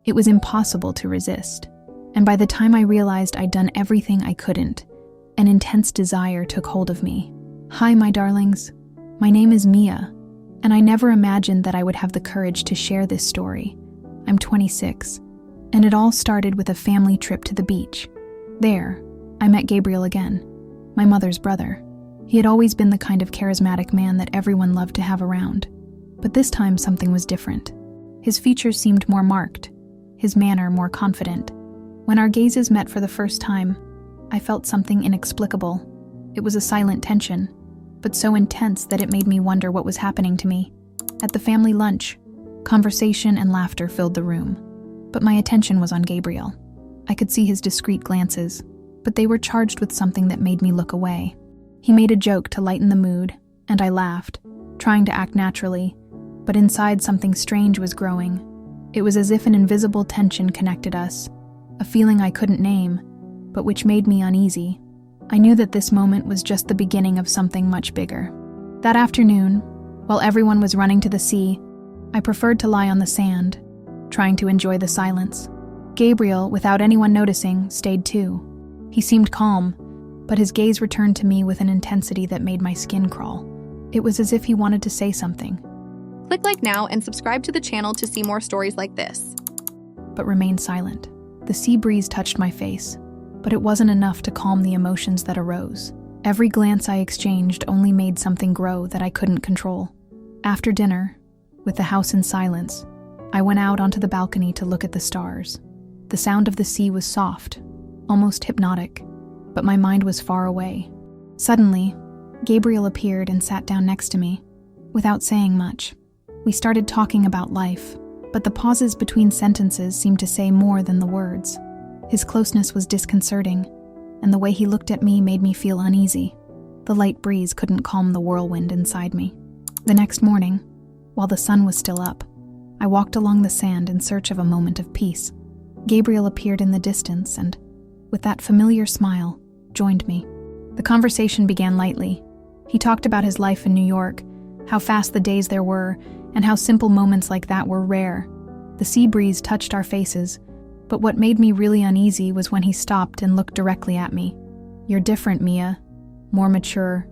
It was impossible to resist. And by the time I realized I'd done everything I couldn't, an intense desire took hold of me. "Hi, my darlings. My name is Mia, and I never imagined that I would have the courage to share this story. I'm 26, and it all started with a family trip to the beach. There, I met Gabriel again, my mother's brother. He had always been the kind of charismatic man that everyone loved to have around. But this time something was different. His features seemed more marked, his manner more confident. When our gazes met for the first time, I felt something inexplicable. It was a silent tension, but so intense that it made me wonder what was happening to me. At the family lunch, conversation and laughter filled the room, but my attention was on Gabriel. I could see his discreet glances, but they were charged with something that made me look away. He made a joke to lighten the mood, and I laughed, trying to act naturally, but inside something strange was growing. It was as if an invisible tension connected us, a feeling I couldn't name, but which made me uneasy. I knew that this moment was just the beginning of something much bigger. That afternoon, while everyone was running to the sea, I preferred to lie on the sand, trying to enjoy the silence. Gabriel, without anyone noticing, stayed too. He seemed calm, but his gaze returned to me with an intensity that made my skin crawl. It was as if he wanted to say something. Click like now and subscribe to the channel to see more stories like this. But remained silent. The sea breeze touched my face, but it wasn't enough to calm the emotions that arose. Every glance I exchanged only made something grow that I couldn't control. After dinner, with the house in silence, I went out onto the balcony to look at the stars. The sound of the sea was soft, almost hypnotic, but my mind was far away. Suddenly, Gabriel appeared and sat down next to me. Without saying much, we started talking about life, but the pauses between sentences seemed to say more than the words. His closeness was disconcerting, and the way he looked at me made me feel uneasy. The light breeze couldn't calm the whirlwind inside me. The next morning, while the sun was still up, I walked along the sand in search of a moment of peace. Gabriel appeared in the distance and, with that familiar smile, joined me. The conversation began lightly. He talked about his life in New York, how fast the days there were, and how simple moments like that were rare. The sea breeze touched our faces, but what made me really uneasy was when he stopped and looked directly at me. "You're different, Mia. More mature.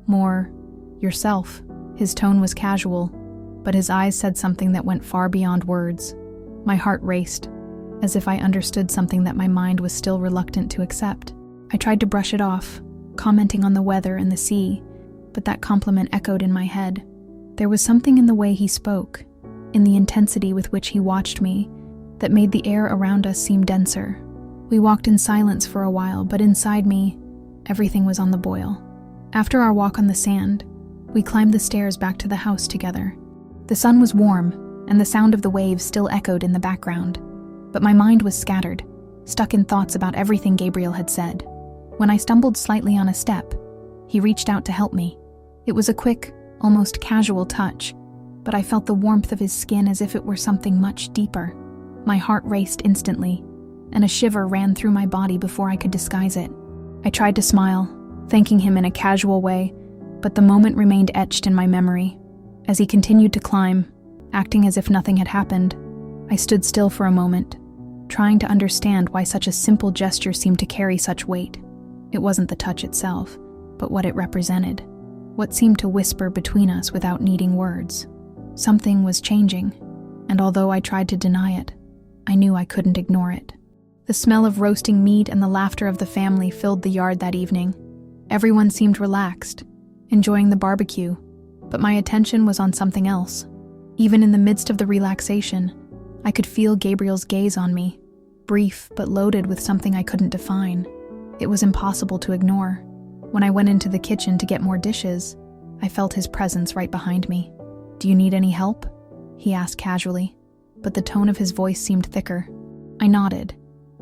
More yourself." His tone was casual, but his eyes said something that went far beyond words. My heart raced, as if I understood something that my mind was still reluctant to accept. I tried to brush it off, commenting on the weather and the sea, but that compliment echoed in my head. There was something in the way he spoke, in the intensity with which he watched me, that made the air around us seem denser. We walked in silence for a while, but inside me, everything was on the boil. After our walk on the sand, we climbed the stairs back to the house together. The sun was warm, and the sound of the waves still echoed in the background, but my mind was scattered, stuck in thoughts about everything Gabriel had said. When I stumbled slightly on a step, he reached out to help me. It was a quick, almost casual touch, but I felt the warmth of his skin as if it were something much deeper. My heart raced instantly, and a shiver ran through my body before I could disguise it. I tried to smile, thanking him in a casual way, but the moment remained etched in my memory. As he continued to climb, acting as if nothing had happened, I stood still for a moment, trying to understand why such a simple gesture seemed to carry such weight. It wasn't the touch itself, but what it represented. What seemed to whisper between us without needing words. Something was changing, and although I tried to deny it, I knew I couldn't ignore it. The smell of roasting meat and the laughter of the family filled the yard that evening. Everyone seemed relaxed, enjoying the barbecue, but my attention was on something else. Even in the midst of the relaxation, I could feel Gabriel's gaze on me, brief but loaded with something I couldn't define. It was impossible to ignore. When I went into the kitchen to get more dishes, I felt his presence right behind me. "Do you need any help?" he asked casually, but the tone of his voice seemed thicker. I nodded,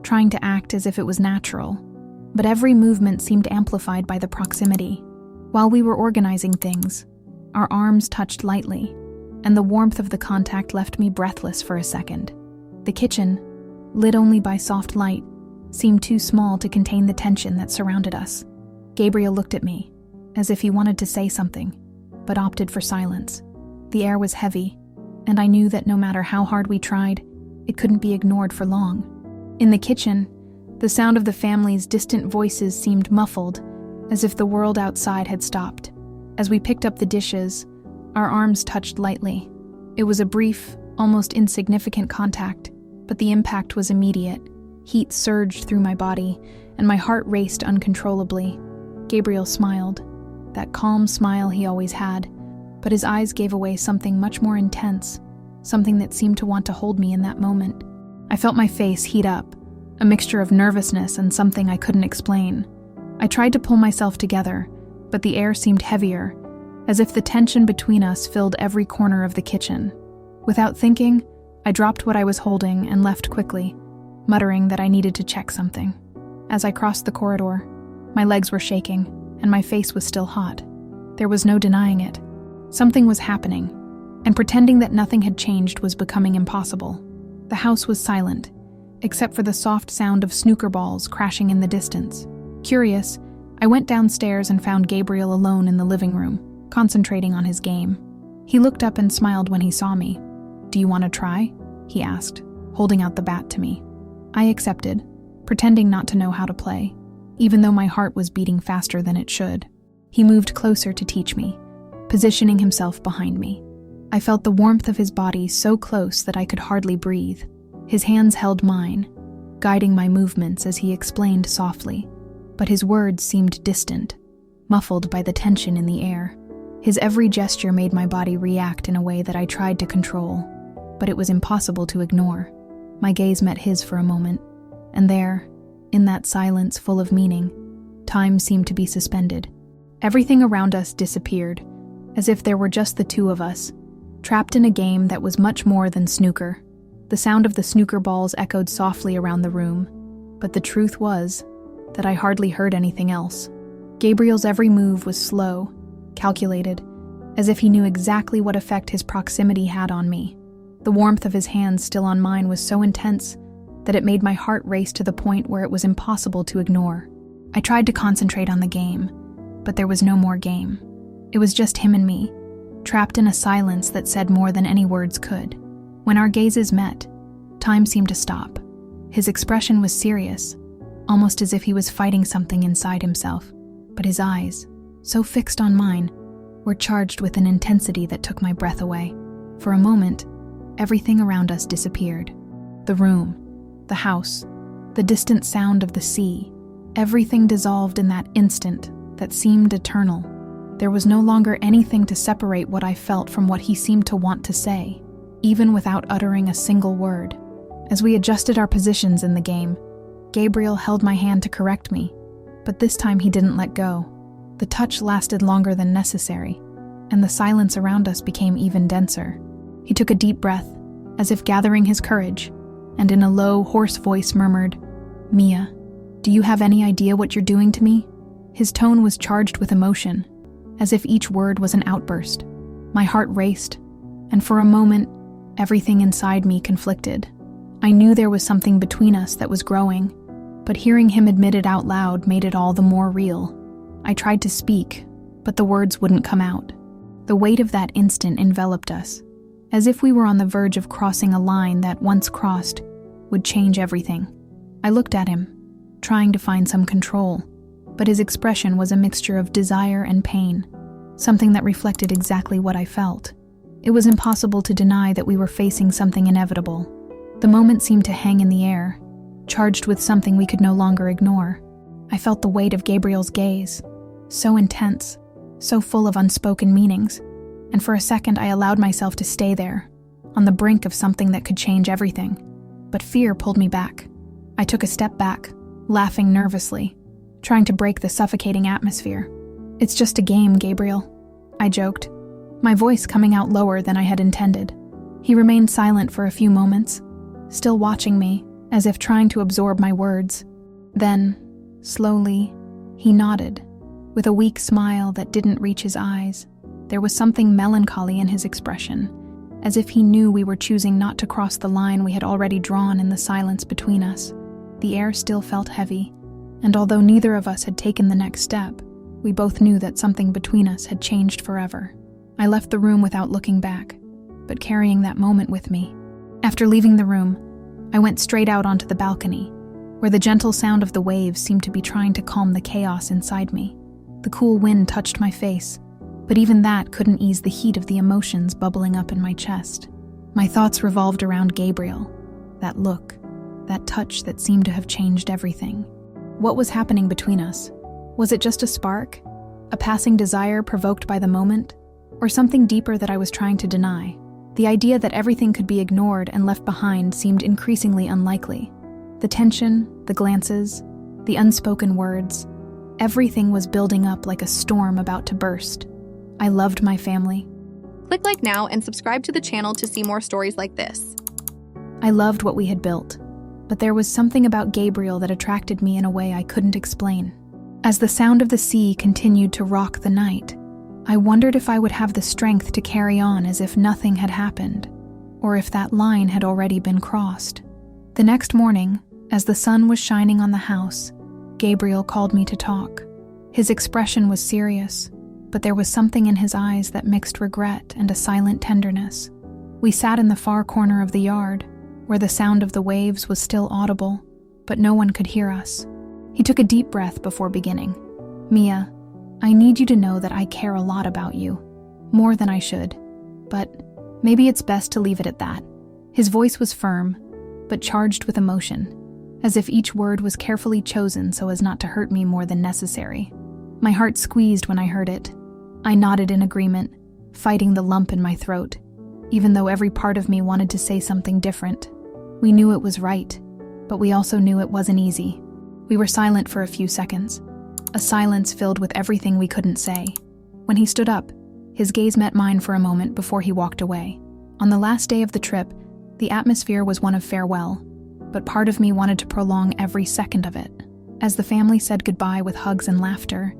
trying to act as if it was natural, but every movement seemed amplified by the proximity. While we were organizing things, our arms touched lightly, and the warmth of the contact left me breathless for a second. The kitchen, lit only by soft light, seemed too small to contain the tension that surrounded us. Gabriel looked at me, as if he wanted to say something, but opted for silence. The air was heavy, and I knew that no matter how hard we tried, It couldn't be ignored for long. In the kitchen, the sound of the family's distant voices seemed muffled, as if the world outside had stopped. As we picked up the dishes, our arms touched lightly. It was a brief, almost insignificant contact, but the impact was immediate. Heat surged through my body, and my heart raced uncontrollably. Gabriel smiled, that calm smile he always had, but his eyes gave away something much more intense, something that seemed to want to hold me in that moment. I felt my face heat up, a mixture of nervousness and something I couldn't explain. I tried to pull myself together, but the air seemed heavier, as if the tension between us filled every corner of the kitchen. Without thinking, I dropped what I was holding and left quickly, muttering that I needed to check something. As I crossed the corridor, my legs were shaking, and my face was still hot. There was no denying it. Something was happening, and pretending that nothing had changed was becoming impossible. The house was silent, except for the soft sound of snooker balls crashing in the distance. Curious, I went downstairs and found Gabriel alone in the living room, concentrating on his game. He looked up and smiled when he saw me. "Do you want to try?" he asked, holding out the bat to me. I accepted, pretending not to know how to play, even though my heart was beating faster than it should. He moved closer to teach me, positioning himself behind me. I felt the warmth of his body so close that I could hardly breathe. His hands held mine, guiding my movements as he explained softly, but his words seemed distant, muffled by the tension in the air. His every gesture made my body react in a way that I tried to control, but it was impossible to ignore. My gaze met his for a moment, and there, in that silence full of meaning, time seemed to be suspended. Everything around us disappeared, as if there were just the two of us, trapped in a game that was much more than snooker. The sound of the snooker balls echoed softly around the room, but the truth was that I hardly heard anything else. Gabriel's every move was slow, calculated, as if he knew exactly what effect his proximity had on me. The warmth of his hands still on mine was so intense that it made my heart race to the point where it was impossible to ignore. I tried to concentrate on the game, but there was no more game. It was just him and me, trapped in a silence that said more than any words could. When our gazes met, time seemed to stop. His expression was serious, almost as if he was fighting something inside himself, but his eyes, so fixed on mine, were charged with an intensity that took my breath away. For a moment, everything around us disappeared. The room, the house, the distant sound of the sea, everything dissolved in that instant that seemed eternal. There was no longer anything to separate what I felt from what he seemed to want to say, even without uttering a single word. As we adjusted our positions in the game, Gabriel held my hand to correct me, but this time he didn't let go. The touch lasted longer than necessary, and the silence around us became even denser. He took a deep breath, as if gathering his courage, and in a low, hoarse voice murmured, "Mia, do you have any idea what you're doing to me?" His tone was charged with emotion, as if each word was an outburst. My heart raced, and for a moment, everything inside me conflicted. I knew there was something between us that was growing, but hearing him admit it out loud made it all the more real. I tried to speak, but the words wouldn't come out. The weight of that instant enveloped us, as if we were on the verge of crossing a line that, once crossed, would change everything. I looked at him, trying to find some control, but his expression was a mixture of desire and pain, something that reflected exactly what I felt. It was impossible to deny that we were facing something inevitable. The moment seemed to hang in the air, charged with something we could no longer ignore. I felt the weight of Gabriel's gaze, so intense, so full of unspoken meanings, and for a second I allowed myself to stay there, on the brink of something that could change everything. But fear pulled me back. I took a step back, laughing nervously, trying to break the suffocating atmosphere. "It's just a game, Gabriel," I joked, my voice coming out lower than I had intended. He remained silent for a few moments, still watching me, as if trying to absorb my words. Then, slowly, he nodded, with a weak smile that didn't reach his eyes. There was something melancholy in his expression, as if he knew we were choosing not to cross the line we had already drawn in the silence between us. The air still felt heavy, and although neither of us had taken the next step, we both knew that something between us had changed forever. I left the room without looking back, but carrying that moment with me. After leaving the room, I went straight out onto the balcony, where the gentle sound of the waves seemed to be trying to calm the chaos inside me. The cool wind touched my face, but even that couldn't ease the heat of the emotions bubbling up in my chest. My thoughts revolved around Gabriel, that look, that touch that seemed to have changed everything. What was happening between us? Was it just a spark? A passing desire provoked by the moment? Or something deeper that I was trying to deny? The idea that everything could be ignored and left behind seemed increasingly unlikely. The tension, the glances, the unspoken words, everything was building up like a storm about to burst. I loved my family. Click like now and subscribe to the channel to see more stories like this. I loved what we had built, but there was something about Gabriel that attracted me in a way I couldn't explain. As the sound of the sea continued to rock the night, I wondered if I would have the strength to carry on as if nothing had happened, or if that line had already been crossed. The next morning, as the sun was shining on the house, Gabriel called me to talk. His expression was serious, but there was something in his eyes that mixed regret and a silent tenderness. We sat in the far corner of the yard, where the sound of the waves was still audible, but no one could hear us. He took a deep breath before beginning. "Mia, I need you to know that I care a lot about you, more than I should, but maybe it's best to leave it at that." His voice was firm, but charged with emotion, as if each word was carefully chosen so as not to hurt me more than necessary. My heart squeezed when I heard it. I nodded in agreement, fighting the lump in my throat, even though every part of me wanted to say something different. We knew it was right, but we also knew it wasn't easy. We were silent for a few seconds, a silence filled with everything we couldn't say. When he stood up, his gaze met mine for a moment before he walked away. On the last day of the trip, the atmosphere was one of farewell, but part of me wanted to prolong every second of it. As the family said goodbye with hugs and laughter,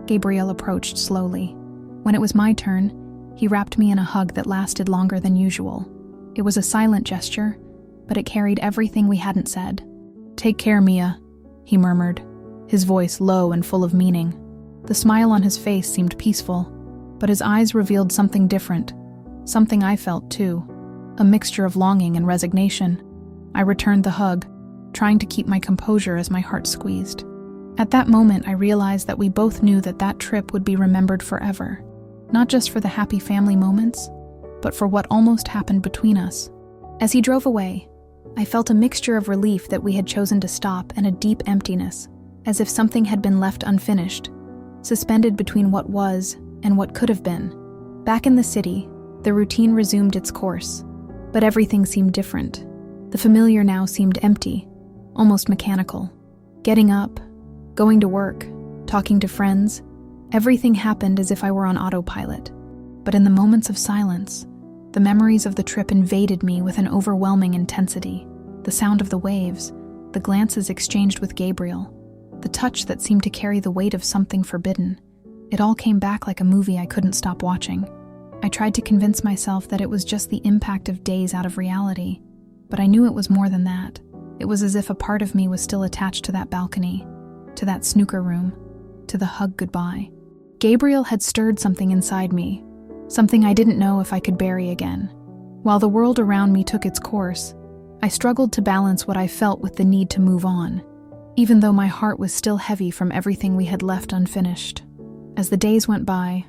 Gabriel approached slowly. When it was my turn, he wrapped me in a hug that lasted longer than usual. It was a silent gesture, but it carried everything we hadn't said. "Take care, Mia," he murmured, his voice low and full of meaning. The smile on his face seemed peaceful, but his eyes revealed something different, something I felt too, a mixture of longing and resignation. I returned the hug, trying to keep my composure as my heart squeezed. At that moment, I realized that we both knew that that trip would be remembered forever, not just for the happy family moments, but for what almost happened between us. As he drove away, I felt a mixture of relief that we had chosen to stop and a deep emptiness, as if something had been left unfinished, suspended between what was and what could have been. Back in the city, the routine resumed its course, but everything seemed different. The familiar now seemed empty, almost mechanical. Getting up, going to work, talking to friends, everything happened as if I were on autopilot. But in the moments of silence, the memories of the trip invaded me with an overwhelming intensity. The sound of the waves, the glances exchanged with Gabriel, the touch that seemed to carry the weight of something forbidden. It all came back like a movie I couldn't stop watching. I tried to convince myself that it was just the impact of days out of reality, but I knew it was more than that. It was as if a part of me was still attached to that balcony, to that snooker room, to the hug goodbye. Gabriel had stirred something inside me, something I didn't know if I could bury again. While the world around me took its course, I struggled to balance what I felt with the need to move on, even though my heart was still heavy from everything we had left unfinished. As the days went by,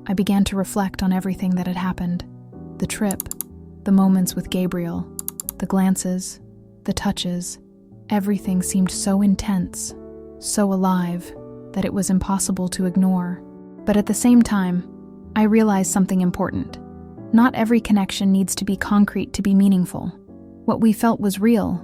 I began to reflect on everything that had happened. The trip, the moments with Gabriel, the glances, the touches, everything seemed so intense, so alive, that it was impossible to ignore. But at the same time, I realized something important. Not every connection needs to be concrete to be meaningful. What we felt was real,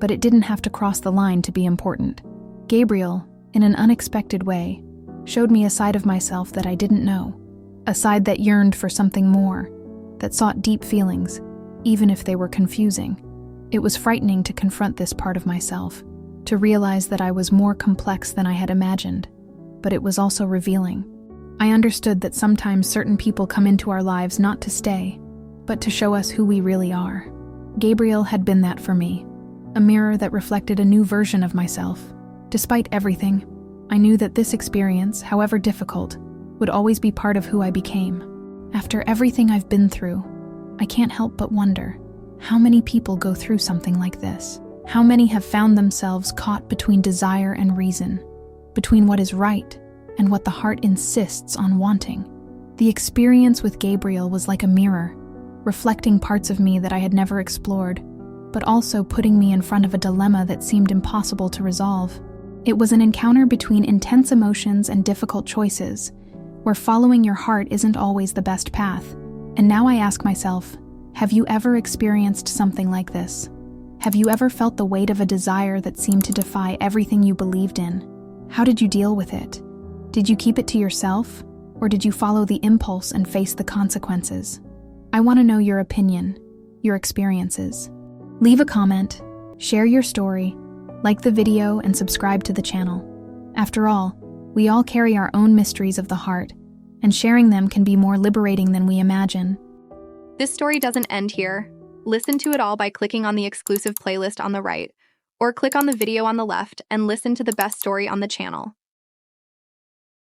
but it didn't have to cross the line to be important. Gabriel, in an unexpected way, showed me a side of myself that I didn't know, a side that yearned for something more, that sought deep feelings, even if they were confusing. It was frightening to confront this part of myself, to realize that I was more complex than I had imagined, but it was also revealing. I understood that sometimes certain people come into our lives not to stay, but to show us who we really are. Gabriel had been that for me, a mirror that reflected a new version of myself. Despite everything, I knew that this experience, however difficult, would always be part of who I became. After everything I've been through, I can't help but wonder, How many people go through something like this? How many have found themselves caught between desire and reason, between what is right and what the heart insists on wanting? The experience with Gabriel was like a mirror, reflecting parts of me that I had never explored, but also putting me in front of a dilemma that seemed impossible to resolve. It was an encounter between intense emotions and difficult choices, where following your heart isn't always the best path. And now I ask myself, have you ever experienced something like this? Have you ever felt the weight of a desire that seemed to defy everything you believed in? How did you deal with it? Did you keep it to yourself, or did you follow the impulse and face the consequences? I want to know your opinion, your experiences. Leave a comment, share your story, like the video, and subscribe to the channel. After all, we all carry our own mysteries of the heart, and sharing them can be more liberating than we imagine. This story doesn't end here. Listen to it all by clicking on the exclusive playlist on the right, or click on the video on the left and listen to the best story on the channel.